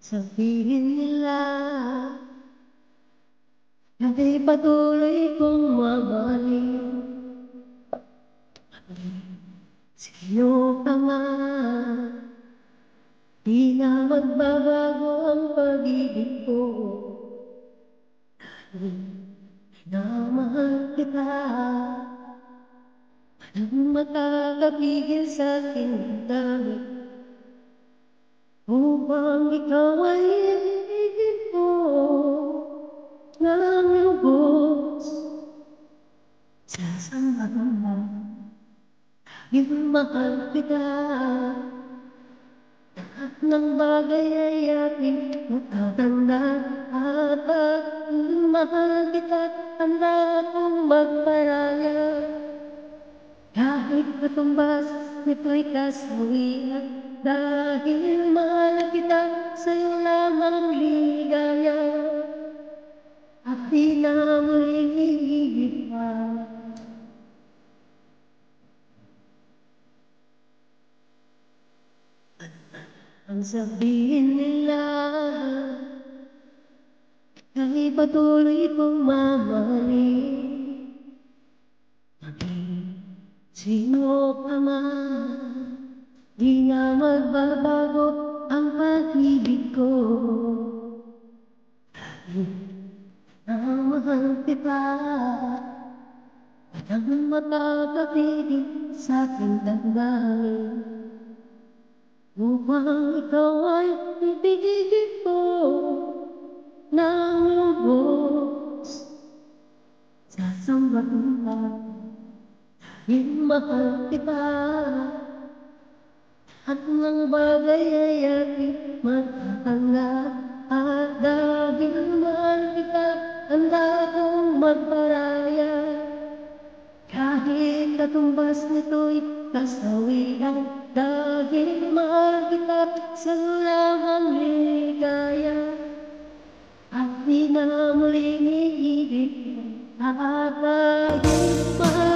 Sabihin nila na di patuloy kong mamahalin. Sino ka man, di na magbabago ang pag-ibig ko. Minamahal kita, walang makakapigil sa'king damdamin. Upang ikaw ay ibigin ko ng lubos. Sasambahin mo, mahal kita. Lahat ng bagay ay aking matatandaan. At pag mahal kita, handa akong magparaya. Kahit katumbas nito'y kasawian, dahil mahal kita, sa'yo lamang ligaya. At di na muling iibig pa. Ang sabihin nila ay patuloy kong mamahalin. Maging sino ka man, di na magbabago ang pag-ibig ko. Mahal kita, walang makakapigil sa'king damdamin. Upang ikaw ay ibigin ko ng lubos. Sasambahin ka, dahil mahal kita. At ng bagay ay aking matatanda. At dahil mahal kita, handa akong magparaya. Kahit katumbas nito'y kasawian, dahil mahal kita, sa'yo lamang ligaya. At di na muling iibig, at dahil mahal